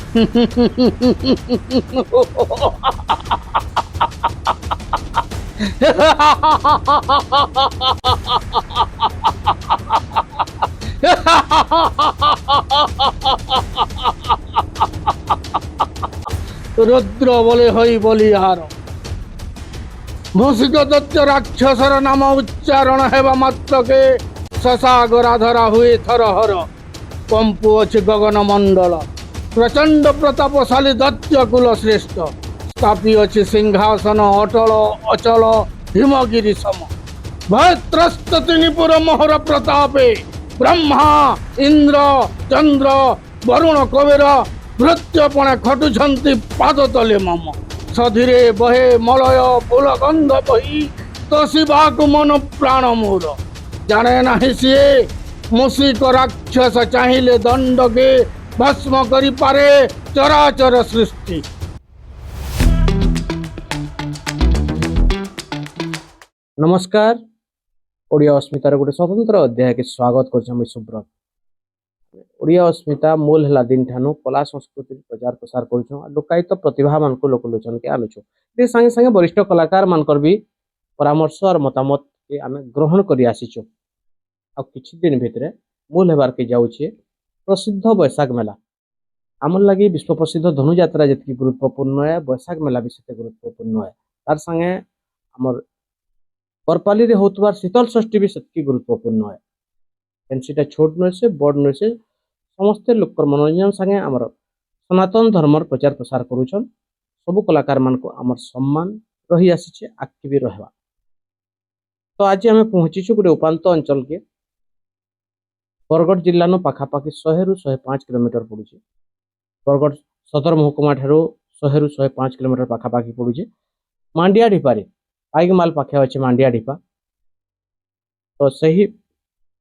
রুদ্র বলে হই বলিহার মুসিক দত্ত রাক্ষসর নাম উচ্চারণ হেবা মাত্রকে শশা গরাধরা হুয়ে থরহর কম্পু ଅଛି গগন মণ্ডল প্রচণ্ড প্রতাপশালী দত্ত কুল শ্রেষ্ঠ স্থাপি ଅଛି সিংহাসন অটল অচল হিমগিরি সম ভয়ত্রস্ত তিনি পুর মোহর প্রতাপে ব্রহ্মা ইন্দ্র চন্দ্র বরুণ কবির ভୃତ୍ୟପଣେ ଖଟୁଛନ୍ତି ପାଦ ତଳେ ମମ ସଧିରେ ବହେ ମଳୟ ଫୁଲ ଗନ୍ଧ ବହି ତୋଷିବାକୁ ମନ ପ୍ରାଣ ମୋର ଜାଣେ ନାହିଁ ସିଏ ମୁସିକ ରାକ୍ଷସ ଚାହିଁଲେ ଦଣ୍ଡକେ ଭସ୍ମ କରିପାରେ ଚରାଚର ସୃଷ୍ଟି। नमस्कार ओडिया अस्मितार गोटे स्वतंत्र अध्याय के स्वागत कर सुब्रत। ओडिया अस्मिता मूल है दिन ठानु कला संस्कृति प्रचार प्रसार कर लोकायत प्रतिभा मान को लोकलोचन के आनुचु संगे संगे वरिष्ठ कलाकार मानकर भी परामर्श और मतामत के आम ग्रहण कर आसीचु। आ किछि दिन भितर मूल हेबार के जाउछे प्रसिद्ध बैशाख मेला। आमर लगी विश्व प्रसिद्ध धनुयात्रा जितकी गुरुत्वपूर्ण है बैशाख मेला भी सेते गुरुत्वपूर्ण है। तार संगे आमर बरपाली रे होतबार शीतल षष्ठी भी सेतकी गुरुत्वपूर्ण है। एनसीटा छोट नय से बड़ नय से समस्त लोक मनोरंजन संगे आमर सनातन धर्मर प्रचार प्रसार करूछन। सबु कलाकार मान को आमर सम्मान रही आसीछे आगे भी रहबा। तो आज आम पहुंचीछु गोटे उपांत अंचल के बरगढ़ जिल्ला नो पाखापाखि 100 रु 105 किलोमीटर पड़ुछे। बरगढ़ सदर महकुमा ठारू 100 रु 105 किलोमीटर पाखापाखि पड़ुछे। मांडिया ढिपारे पाइकमाल पाखे अच्छे मांडिया ढिपा। तो सही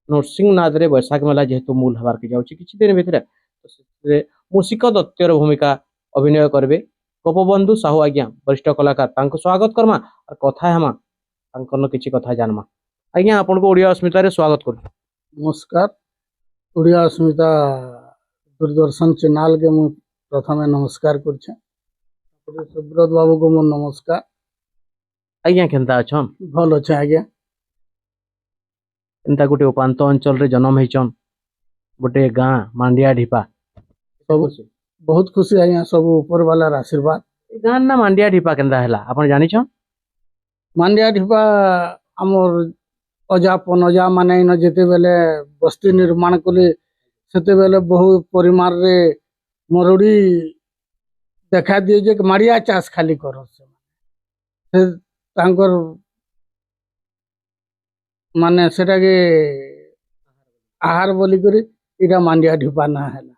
नरसिंहनाथ रे बैशाख मेला जेहेतु मूल हबार के जाउछि किछि दिन भितर तो मुसिक दत्तर भूमिका अभिनय करबे गोपबंधु साहू आज्ञा वरिष्ठ कलाकार तांको स्वागत करमा और कथा हेमा तांकन किछि कथा जानमा। आज्ञा आपन को ओडिया अस्मिता रे स्वागत करू। नमस्कार ओडिया अस्मिता दूरदर्शन चैनल के मु प्रथमे नमस्कार करछे। सुब्रत बाबू को मु नमस्कार। आज्ञा केनता अछन? भल अच्छे आज्ञा। एंता गोटे उपांत अंचल रे जन्म हेचन गोटे गाँ मांडिया ढिपा सब बहुत खुशी आज्ञा सब ऊपर वाला आशीर्वाद। गाँ ना मांडिया ढिपा केनता हैला आपन जानि छन? मांडिया ढिपा आमर अजा पनजा माने न जेते बेले बस्ती निर्माण कले सेते बेले बहु परिमाण रे मरुड़ी देखा दिए जे माड़िया चाष खाली करो से तांकर माने सेटा के आहार बोली करी इटा मांडिया ढिपा ना हैला।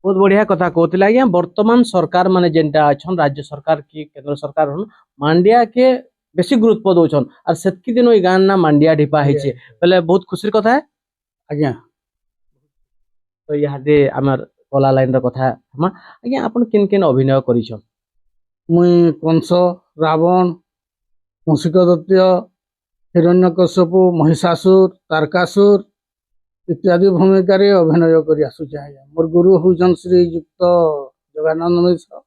बहुत बढ़िया कथा कहते आज्ञा। वर्तमान सरकार माने जेनटा अछन राज्य सरकार की केंद्र सरकार हन मांडिया के बेसी गुरुत्व दउछन और सेतकी दिन ओई गान ना मांडिया ढिपा हेचे पहले बहुत खुशीर कथा है आज्ञा। तो यहाँ दे आमर कला लाइन र कथा हम आज्ञा आपन किन किन अभिनय करिछन? मुई कंस रावण मुसिक दत्त हिरण्यकश्यपु महिषासुर तारकासुर इत्यादि भूमिका रे अभिनय करि आसुचे आज्ञा। मोर गुरु होजन श्रीयुक्त जगानंद मिश्र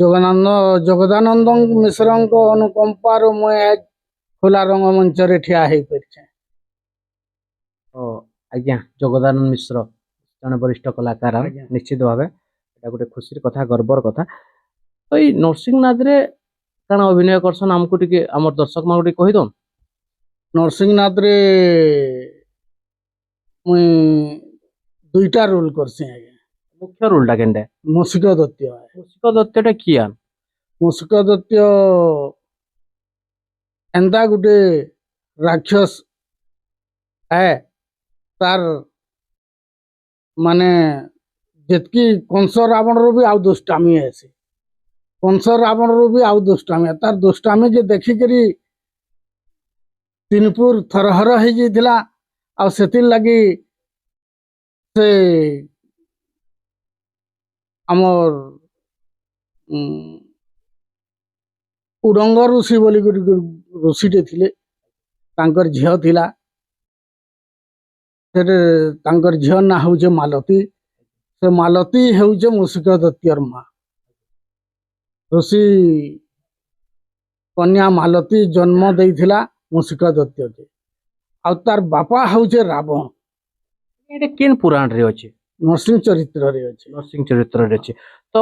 जगदानंद मिश्र अनुकंपार मुझे खुला रंगमंच रे ठिया हे परिछे। तो आज्ञा जगदानंद मिश्र जने वरिष्ठ कलाकार निश्चित भाव एटा गोटे खुशीर कथा गर्वर कथा। तो ये नरसिंहनाथ रे काना अभिनय करसन हमको टिके हमर दर्शक मान टिके कहि दन। नरसिंहनाथ रे मुई दुईटा रोल करसी आज्ञा। मुख्य रोलटा केनडे? मुसिक दत्त। मुसिक दत्तटा किया? मुसिक दत्त एंता गुटे राक्षस है तार माने जितकी कंस रावण रो भी आउ दुष्टामी है से कंस रावण रो भी आउ दुष्टामी है तार दुष्टामी के देखी करी तीनपुर थरहर हो जाइथिला। आ सेतिल लगी से आमर उडंग ऋषि बोली ऋषिटे थिले तांकर झियो थिला सेटे तांकर झियो ना होचे मालती ସେ ମାଲତୀ ହେଉଛି ମୂଷିକ ଦୈତ୍ୟର ମା। ଋଷି କନ୍ୟା ମାଲତୀ ଜନ୍ମ ଦେଇଥିଲା ମୂଷିକ ଦୈତ୍ୟକେ। ଆଉ ତାର ବାପା ହଉଛି ରାବଣ। ଏଇଟା କେନ୍ ପୁରାଣରେ ଅଛି? ନରସିଂହ ଚରିତ୍ରରେ ଅଛି। ନରସିଂହ ଚରିତ୍ରରେ ଅଛି। ତ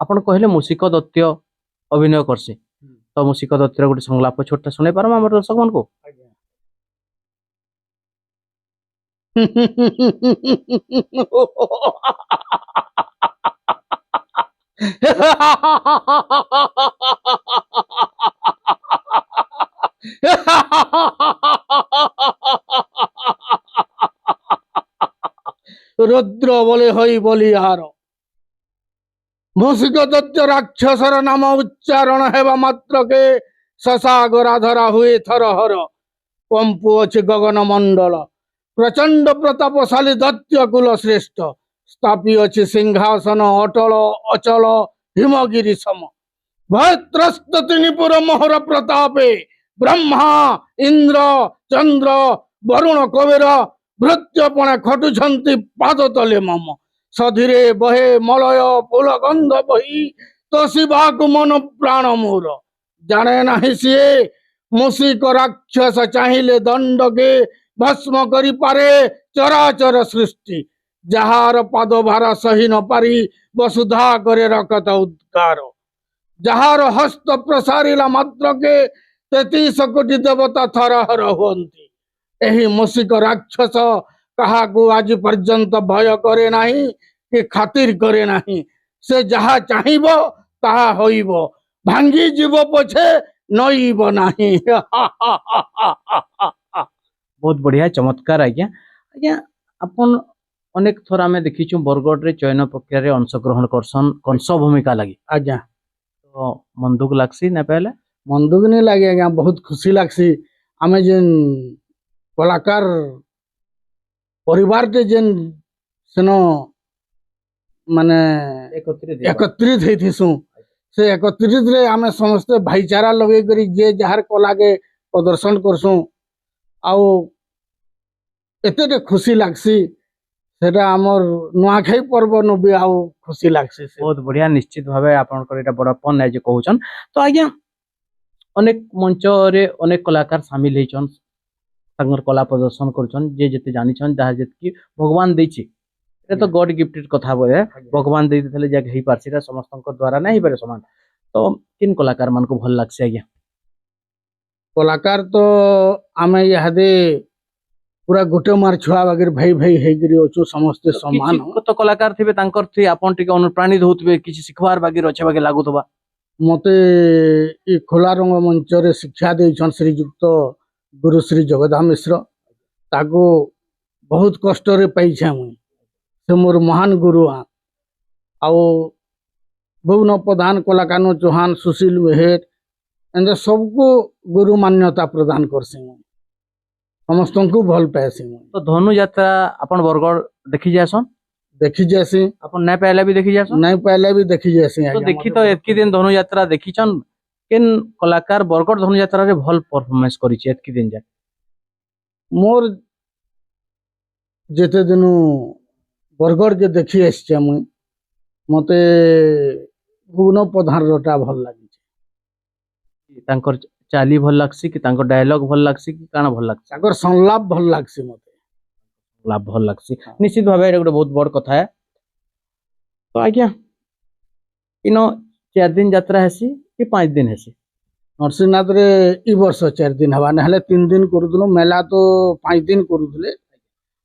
ଆପଣ କହିଲେ ମୂଷିକ ଦୈତ୍ୟ ଅଭିନୟ କରସି, ତ ମୂଷିକ ଦୈତ୍ୟର ଗୋଟେ ସଂଳାପ ଛୋଟଟା ଶୁଣେଇ ପାରମା ଆମର ଦର୍ଶକ ମାନଙ୍କୁ? ରୁଦ୍ର ବୋଲି ହୋଇ ବଲିହାର ମୂଷିକ ଦୈତ୍ୟ ରାକ୍ଷସର ନାମ ଉଚ୍ଚାରଣ ହେବା ମାତ୍ରକେ ଶଶାଗରା ଧରା ହୁଏ ଥରହର। କମ୍ପୁ ଅଛି ଗଗନ ମଣ୍ଡଳ। ପ୍ରଚଣ୍ଡ ପ୍ରତାପଶାଳୀ ଦୈତ୍ୟ କୁଲ ଶ୍ରେଷ୍ଠ। ସ୍ଥାପି ଅଛି ସିଂହାସନ ଅଟଳ ଅଚଳ ହିମଗିରି ସମ। ଭୟତ୍ରସ୍ତ ତିନି ପୁର ମୋହର ପ୍ରତାପେ। ବ୍ରହ୍ମା ଇନ୍ଦ୍ର ଚନ୍ଦ୍ର ବରୁଣ କବିର ଭୃତ୍ୟପଣେ ଖଟୁଛନ୍ତି ପାଦ ତଳେ ମମ। ସଧିରେ ବହେ ମଳୟ ଫୁଲ ଗନ୍ଧ ବହି ତୋଷିବାକୁ ମନ ପ୍ରାଣ ମୋର। ଜାଣେ ନାହିଁ ସିଏ ମୂଷିକ ରାକ୍ଷସ ଚାହିଁଲେ ଦଣ୍ଡକେ ଭସ୍ମ କରିପାରେ ଚରାଚର ସୃଷ୍ଟି। ଯାହାର ପାଦ ଭାର ସହି ନ ପାରି ବସୁଧା କରେ ରକତ ଉଦ୍ଗାର। ଯାହାର ହସ୍ତ ପ୍ରସାରିଲା ମାତ୍ରକେ 33 କୋଟି ଦେବତା ଥରହର ହୁଅନ୍ତି। ଏହି ମୂଷିକ ରାକ୍ଷସ କାହାକୁ ଆଜି ପର୍ଯ୍ୟନ୍ତ ଭୟ କରେ ନାହିଁ କି ଖାତିର କରେ ନାହିଁ। ସେ ଯାହା ଚାହିଁବ ତାହା ହୋଇବ, ଭାଙ୍ଗି ଯିବ ପଛେ ନଇବ ନାହିଁ। ବହୁତ ବଢିଆ ଚମତ୍କାର ଆଜ୍ଞା। ଆଜ୍ଞା ଆପଣ ଅନେକ ଥର ଆମେ ଦେଖିଛୁ ବରଗଡ଼ରେ ଚୟନ ପ୍ରକ୍ରିୟାରେ ଅଂଶଗ୍ରହଣ କରସନ୍ କଂସ ଭୂମିକା ଲାଗି। ଆଜ୍ଞା ତ ମନ ଦୁଃଖ ଲାଗ୍ସି ନା ପାଇଲେ? ମନ ଦୁଃଖ नहीं लगे आज्ञा, बहुत खुशी लागसी। आमे जेन कलाकार परिवार टे जेन सेन माने एकत्रित होइथिसु, से एकत्रित रे आमे समस्त भाईचारा लगे करी जे जहार कला के प्रदर्शन करसु। आउ एते खुशी लागसी, सेटा हमर नुआखाई पर्व नु भी आउ खुशी लागसी। बहुत बढ़िया, निश्चित भावे आपनकर एटा बड़पन है जे कहउछन। तो आज्ञा अनेक मंच रे अनेक कलाकार शामिल हेछन, तांकर कला प्रदर्शन करछन, जे जते जानिछन जहा जतकी भगवान दैछि। एटा तो गॉड गिफ्टेड कथा बोले, भगवान दे देथले जे हेई पारसिरा समस्तक द्वारा नहीं पारे समान। तो किन कलाकार मन को भल लागसे आज्ञा? कलाकार तो आमे यहादे पूरा गोटे मार छुआ वगैरह भाई भाई हेगिरी अछु, समस्त समान हो। तो कलाकार थिबे तांकर थी आपन टिके अनुप्राणित होतबे, किछि सिखवार बागी रछे बागे लागुतबा। मते ई खोला रंग मंच रे शिक्षा देछन श्रीयुक्त गुरु श्री जगदाम मिश्र। ताको बहुत कष्ट रे पाइछे मुई, से मोर महान गुरु आ। आउ भुवन प्रधान कलाकानो चौहान सुशील मेहर एंड सबको गुरु मान्यता प्रदान करसी मुई, समस्तंकु भल पाएसी मुई। तो धनु यात्रा अपन बरगढ़ देखि जासन? देखी जैसी अपन नहीं पहले भी देखी जासन? नहीं पहले भी देखी जैसी। तो देखी तो एतकी दिन धनु यात्रा देखिछन, केन कलाकार बरगढ़ धनु यात्रा रे भल परफॉर्मेंस करिछि एतकी दिन जा? मोर जेते दिनु बरगढ़ के देखी आछे मुई, मते भुवन प्रधान रोटा भल लागी। तांकर चाली भल लागसी कि तांकर डायलॉग भल लागसी कि काना भल लागसी? ताकर संलाप भल लागसी, मते लाभ भल लागसी। निश्चित भावे एटा गोटे बहुत बड़ कथा है। तो आज्ञा इनो 4 दिन यात्रा हेसी कि 5 दिन हेसी? नरसिंहनाथ रे ई वर्ष 4 दिन हवा, नहले 3 दिन करूदलो। मेला तो 5 दिन करूदले।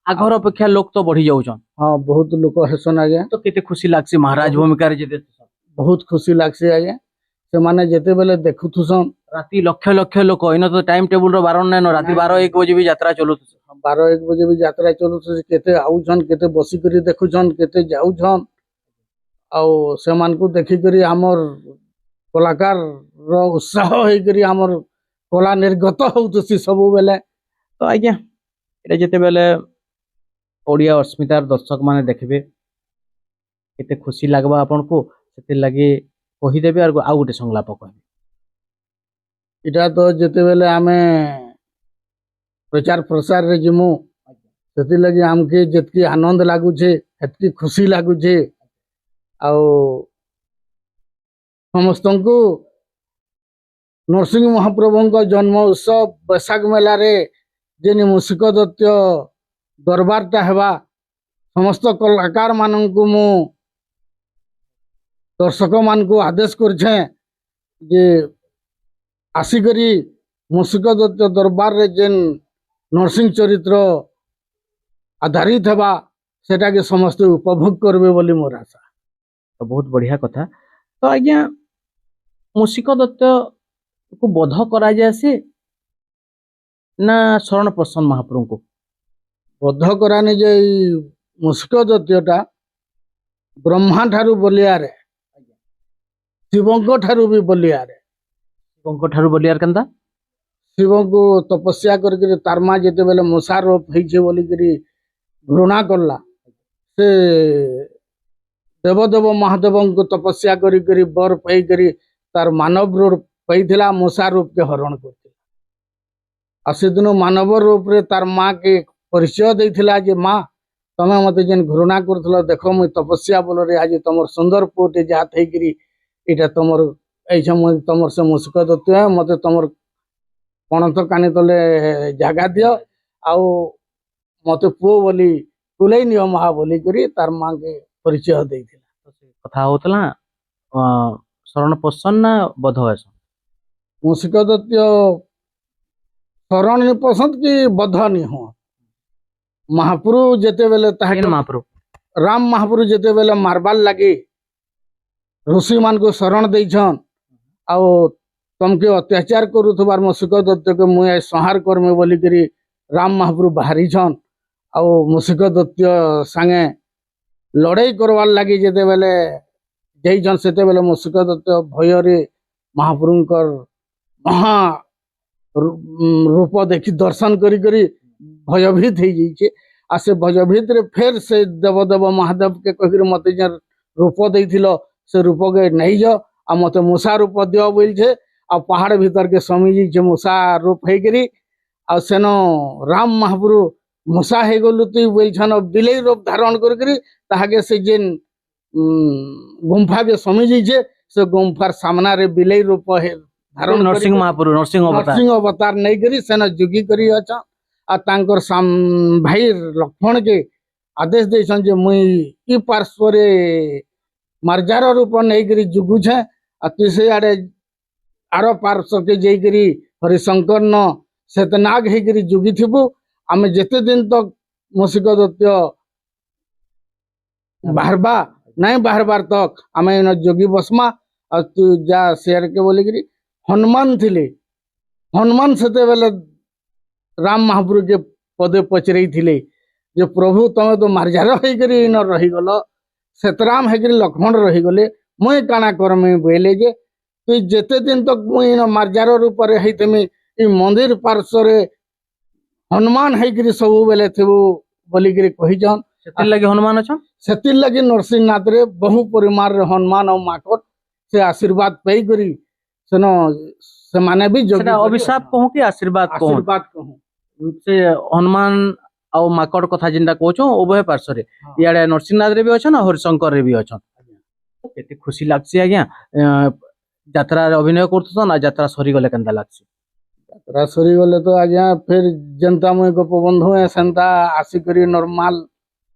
आघर अपेक्षा लोक तो बढ़ी जाउछन। हाँ, बहुत लोक हेसन आगे। तो केते खुशी लागसी महाराज भूमिका रे जेते? बहुत खुशी लागसी आगे। से माने जेते बेले देखुथुसन राती लक्ष लक्ष लोक, इनो तो टाइम टेबल रो बारण नै न, राती 12-1 बजे भी यात्रा चलुत। 12-1 बजे भी यात्रा चलुछ। केते आउछन, केते बसी करी देखुछन, केते जाउछन। आउ सेमान को देखि करी हमर कलाकार रो उत्साह होई करी हमर कला निर्गत होउतसी सब बेले। तो आज्ञा एटा जेते बेले ओडिया अस्मितार दर्शक माने देखबे, केते खुशी लागबा आपन को, सेते लागि कहि देबे और आउ गोटे संलाप कहबे। इटा तो जेते बेले आमे प्रचार प्रसार रे जिमु, सेति लगी हमके जेतकी आनंद लागुछे ହେତ୍କି ଖୁସି ଲାଗୁଛେ ଆଉ ସମସ୍ତଙ୍କୁ ନରସିଂହ ମହାପ୍ରଭୁଙ୍କ ଜନ୍ମ ଉତ୍ସବ ବୈଶାଖ ମେଳାରେ ଯେନ୍ ମୂଷିକ ଦୈତ୍ୟ ଦରବାରଟା ହେବା ସମସ୍ତ କଳାକାର ମାନଙ୍କୁ ମୁଁ ଦର୍ଶକ ମାନଙ୍କୁ ଆଦେଶ କରିଛେ ଯେ ଆସିକରି ମୂଷିକ ଦୈତ୍ୟ ଦରବାରରେ ଯେନ୍ ନରସିଂହ ଚରିତ୍ର ଆଧାରିତ ହେବା ସେଟାକେ ସମସ୍ତେ ଉପଭୋଗ କରିବେ ବୋଲି ମୋର ଆଶା। ତ ବହୁତ ବଢିଆ କଥା। ତ ଆଜ୍ଞା ମୂଷିକ ଦତ୍ତ କୁ ବଧ କରାଯାଏ ସେ ନା ଶରଣ ପ୍ରସନ୍ନ ମହାପ୍ରଭୁଙ୍କୁ? ବଧ କରାନି ଯେ ଏଇ ମୂଷିକ ଦୈତ୍ୟଟା ବ୍ରହ୍ମା ଠାରୁ ବଲିଆରେ ଶିବଙ୍କ ଠାରୁ ବି ବଲିଆରେ। ଶିବଙ୍କ ଠାରୁ ବଲିଆର କେନ୍ତା? ଶିବଙ୍କୁ ତପସ୍ୟା କରିକିରି ତାର ମା ଯେତେବେଳେ ମୂଷା ରୋପ ହେଇଛେ ବୋଲିକିରି ଘୃଣା କଲା ସେ ଦେବଦେବ ମହାଦେବଙ୍କୁ ତପସ୍ୟା କରିକିରି ବର ପାଇକରି ତାର ମାନବ ରୂପ ପାଇଥିଲା ମୂଷା ରୂପକେ ହରଣ କରିଥିଲା। ଆଉ ସେଦିନ ମାନବ ରୂପରେ ତାର ମା କେ ପରିଚୟ ଦେଇଥିଲା ଯେ ମା ତମେ ମତେ ଯେନ୍ ଘୃଣା କରୁଥିଲ ଦେଖ ମୁଇଁ ତପସ୍ୟା ବଳରେ ଆଜି ତମର ସୁନ୍ଦର ପୁଅଟେ ଯାହା ଥାଇକିରି ଏଇଟା ତମର ଏଇଛ ମୁଇଁ ତମର ସେ ମୂଷିକ ଦୈତ୍ୟ ମତେ ତମର ପଣତ କାନି ତଲେ ଜାଗା ଦିଅ ଆଉ ମତେ ପୁଅ ବୋଲି ତୁଲେଇ ନିଅ ମା ବୋଲିକରି ତାର ମାକେ ପରିଚୟ ଦେଇଥିଲା। କଥା ହଉଥିଲା ଶରଣ ପ୍ରସନ୍ନ ନା ବଧ ବେଶ? ମୂଷିକ ଦୈତ୍ୟ ଶରଣ ନି ପସନ୍ଦ କି ବଧ ନି ହୁଅ। ମହାପ୍ରଭୁ ଯେତେବେଳେ ତାହାକେ ମହାପ୍ରଭୁ ରାମ ମହାପ୍ରଭୁ ଯେତେବେଳେ ମାରବାର୍ ଲାଗି ଋଷି ମାନଙ୍କୁ ଶରଣ ଦେଇଛନ୍ ଆଉ ତମକେ ଅତ୍ୟାଚାର କରୁଥିବାର ମୂଷିକ ଦୈତ୍ୟକେ ମୁଇଁ ସଂହାର କରମି ବୋଲିକିରି ରାମ ମହାପ୍ରଭୁ ବାହାରିଛନ୍ ଆଉ ମୂଷିକ ଦୈତ୍ୟ ସାଙ୍ଗେ ଲଢ଼େଇ କରବାର୍ ଲାଗି ଯେତେବେଳେ ଯାଇଛନ୍ ସେତେବେଳେ ମୂଷିକ ଦୈତ୍ୟ ଭୟରେ ମହାପ୍ରଭୁଙ୍କର ମହା ରୂପ ଦେଖି ଦର୍ଶନ କରି ଭୟଭୀତ ହେଇଯାଇଛେ। ଆଉ ସେ ଭୟଭୀତରେ ଫେର ସେ ଦେବଦେବ ମହାଦେବକେ କହିକିରି ମତେ ଯେ ରୂପ ଦେଇଥିଲ ସେ ରୂପକେ ନେଇଯ ଆଉ ମତେ ମୂଷା ରୂପ ଦିଅ ବୋଲଛେ ଆଉ ପାହାଡ଼ ଭିତରକେ ସମି ଯାଇଛେ ମୂଷା ରୂପ ହେଇକିରି ଆଉ ସେନ ରାମ ମହାପ୍ରଭୁ ମୂଷା ହେଇଗଲୁ ତୁଇ ବୋଲଛନ ବିଲେଇ ରୂପ ଧାରଣ କରିକିରି ତାହାକେ ସେ ଯେନ୍ ଗୁମ୍ଫାକେ ସମି ଯାଇଛେ ସେ ଗୁମ୍ଫାର ସାମ୍ନାରେ ବିଲେଇ ରୂପ ଧାରଣ ନରସିଂହ ମହାପ୍ରଭୁ ନରସିଂହ ଅବତାର ନେଇକରି ସେନ ଯୁଗି କରି ଅଛନ୍ ଆଉ ତାଙ୍କର ଭାଇ ଲକ୍ଷ୍ମଣକେ ଆଦେଶ ଦେଇଛନ୍ ଯେ ମୁଇଁ ଇ ପାର୍ଶ୍ୱରେ ମାର୍ଜାର ରୂପ ନେଇକରି ଯୁଗୁଛେ ଆଉ ତୁ ସେ ଆଡେ ଆର ପାର୍ଶ୍ୱକେ ଯାଇକରି ହରିଶଙ୍କର ନ ସେତନାଗ ହେଇକରି ଯୁଗିଥିବୁ ଆମେ ଯେତେ ଦିନ ତକ ମୂଷିକ ଦୈତ୍ୟ ବାହାରବା ନାଇଁ ବାହାରବାର ତକ ଆମେ ଏନ ଯୋଗୀ ବସମା ଆଉ ତୁ ଯା ସିଆଡ଼କେ ବୋଲିକିରି ହନୁମାନ ଥିଲେ। ହନୁମାନ ସେତେବେଳେ ରାମ ମହାପ୍ରଭୁକେ ପଦେ ପଚରେଇଥିଲେ ଯେ ପ୍ରଭୁ ତମେ ତ ମାର୍ଜାର ହେଇକରି ଇନ ରହିଗଲ ସେତରାମ ହେଇକରି ଲକ୍ଷ୍ମଣ ରହିଗଲେ ମୁଇଁ କାଣା କରମି ବୋଇଲେ ଯେ ତୁଇ ଯେତେ ଦିନ ତକ ମୁଇଁ ଇନ ମାର୍ଜାର ରୂପରେ ହେଇଥିମି ଇ ମନ୍ଦିର ପାର୍ଶ୍ୱରେ ହନୁମାନ ହେଇକରି ସବୁବେଲେ ଥିବୁ ବୋଲିକିରି କହିଛନ୍। ସେଥିର୍ ଲାଗି ହନୁମାନ ଅଛନ୍। ସେଥିର୍ ଲାଗି ନରସିଂହନାଥରେ ବହୁ ପରିମାଣରେ ହନୁମାନ ଆଉ ମାକଡ଼ ସେ ଆଶୀର୍ବାଦ ପାଇକରି ସେନ ସେମାନେ ବି ସେଟା ଅଭିଶାପ କହୁ କି ଆଶୀର୍ବାଦ କହୁ? ସେ ହନୁମାନ ଆଉ ମାକଡ କଥା ଯେନ୍ଟା କହୁଛ ଉଭୟ ପାର୍ଶ୍ୱରେ ଇଆଡେ ନରସିଂହନାଥରେ ବି ଅଛନ୍ ଆଉ ହରିଶଙ୍କରରେ ବି ଅଛନ୍। କେତେ ଖୁସି ଲାଗ୍ସି ଆଜ୍ଞା। ଯାତ୍ରାରେ ଅଭିନୟ କରୁଛନ୍ ଆଉ ଯାତ୍ରା ସରିଗଲେ କେନ୍ତା ଲାଗ୍ସି? ଯାତ୍ରା ସରିଗଲେ ତ ଆଜ୍ଞା ଫେର ଯେନ୍ତା ମୁଇଁ ଗୋପବନ୍ଧୁ ସେନ୍ତା ଆସିକରି ନର୍ମାଲ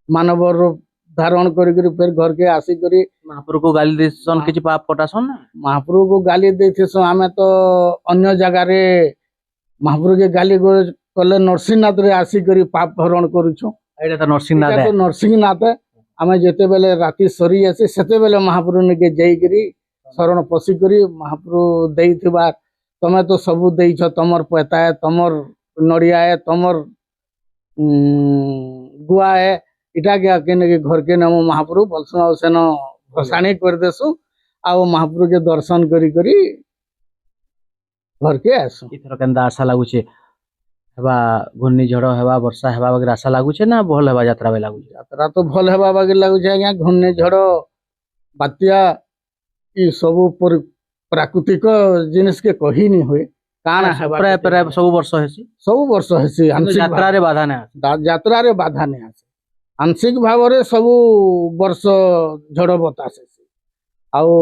ମାନବ ରୂପ ଧାରଣ କରିକିରି ଫେର ଘରକେ ଆସିକରି ମହାପ୍ରଭୁକୁ ଗାଲି ଦେଇଛନ୍ କିଛି ପାପ କଟାସନ୍ ନା? ମହାପ୍ରଭୁକୁ ଗାଲି ଦେଇଥିସୁଁ ଆମେ ତ ଅନ୍ୟ ଜାଗାରେ ମହାପ୍ରଭୁକେ ଗାଲି କଲେ ନରସିଂହନାଥରେ ଆସିକରି ପାପ ହରଣ କରୁଛୁ। ଏଇଟା ତ ନରସିଂହନାଥ ନରସିଂହନାଥ ଆମେ ଯେତେବେଳେ ରାତି ସରି ଆସି ସେତେବେଳେ ମହାପ୍ରଭୁ ନିକେ ଯାଇକିରି ଶରଣ ପଶିକରି ମହାପ୍ରଭୁ ଦେଇଥିବା ତମେ ତ ସବୁ ଦେଇଛ ତମର ପେତାଏ ତମର ନଡ଼ିଆଏ ତମର ଗୁଆଏ ଇଟାକେ କେନେକେ ଘରକେ ନେମୁ ମହାପ୍ରଭୁ ବଲସୁଁ ଆଉ ସେନ ଭସାଣି କରିଦେସୁଁ ଆଉ ମହାପ୍ରଭୁକେ ଦର୍ଶନ କରି ଘରକେ ଆସୁ। ଏଥର କେନ୍ତା ଆଶା ଲାଗୁଛେ ହେବା ଘୂର୍ଣ୍ଣିଝଡ଼ ହେବା ବର୍ଷା ହେବା ବାଗିର ଆଶା ଲାଗୁଛେ ନା ଭଲ ହେବା ଯାତ୍ରା ବି ଲାଗୁଛେ? ଯାତ୍ରା ତ ଭଲ ହେବା ବାଗିର ଲାଗୁଛେ ଆଜ୍ଞା। ଘୂର୍ଣ୍ଣିଝଡ଼ ବାତ୍ୟା ଇ ସବୁ ପ୍ରାକୃତିକ ଜିନିଷକେ କହିନି ହୁଏ କାଣା ହେବା ପ୍ରାୟ ସବୁ ବର୍ଷ ହେସି। ସବୁ ବର୍ଷ ହେସି ଯାତ୍ରାରେ ବାଧା ନାହିଁ। ଯାତ୍ରାରେ ବାଧା ନାହିଁ ଆସେ ଆଂଶିକ ଭାବରେ ସବୁ ବର୍ଷ ଝଡ଼ ବତାସ ହେସି ଆଉ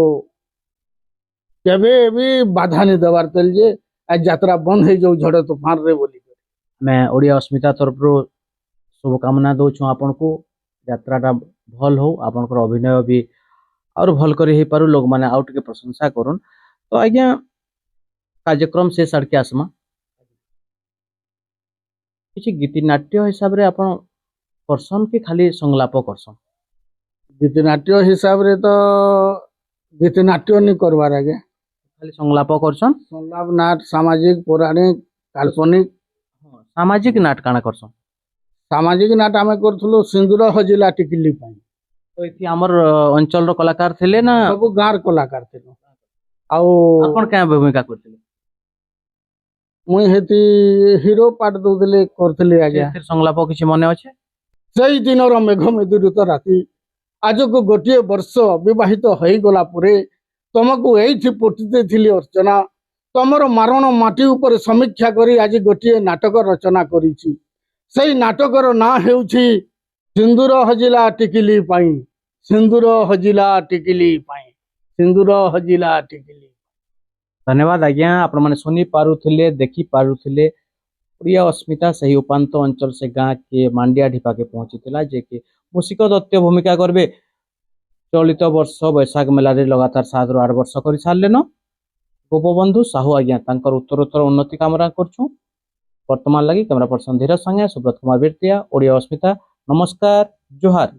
କେବେ ବି ବାଧା ନାଇଁ ଦେବାର ତେଲ ଯେ ଆଜ ଯାତ୍ରା ବନ୍ଦ ହେଇଯାଉ ଝଡ଼ ତୁଫାନରେ ବୋଲି ଆମେ ଓଡ଼ିଆ ଅସ୍ମିତା ତରଫରୁ शुभकामना दौछूँ आपण को यात्राटा भल हो आपनकर अभिनय भी और भल कर ही पारू लोग माने आउ टिके प्रशंसा करन तो आज्ञा कार्यक्रम से सड़के आसमा किछि गीति नाट्य हिसाब रे आपण करसन कि खाली संलाप करसन गीतनाट्य हिसाब रे तो गीतनाट्य नहीं करवार आगे खाली संलाप करसन संलाप नाट सामाजिक पौराणिक काल्पनिक सामाजिक नाट काना करसन सामाजिक नाट आम करूँ सिंदूर हजिला टिकिली पाई तो इति हमर अंचल रो कलाकार थिले ना सब गाँव कलाकार थिलु आउ आपण क्या भूमिका करथिले मुई हेती हीरो पार्ट दउदले करथली आज्ञा फिर संलाप किछि मने अछि सेई दिनर मेघ मेदुरित राति आज को गोटे वर्ष विवाहित हो गला परे तुमको एठी पोटिते थिली अर्चना तमर मारण माटी ऊपर समीक्षा करी आज गोटे नाटक रचना करिछि सेई नाटकर ना हेउछि सिंदूर हजिला टिकिली पाई सिंदूर हजिला टिकिली पाई सिंदूर हजिला टिकिली धन्यवाद आज्ञा आपण माने सुनी पारुथिले देखि पारुथिले प्रिय अस्मिता सही उपांत अंचल से गाँ के मांडिया ढिपा के पहुंचीला जे कि मूषिक दत्त भूमिका करबे चलित वर्ष बैशाख मेला रे लगातार 7 ରୁ 8 वर्ष कर सारले न गोपबंधु साहू आज्ञा तांकर उत्तरोत्तर उन्नति कामना करछु वर्तमान लगी कैमरा पर्सन धीरज संगे सुब्रत कुमार बिरतिया ओडिया अस्मिता नमस्कार जोहार।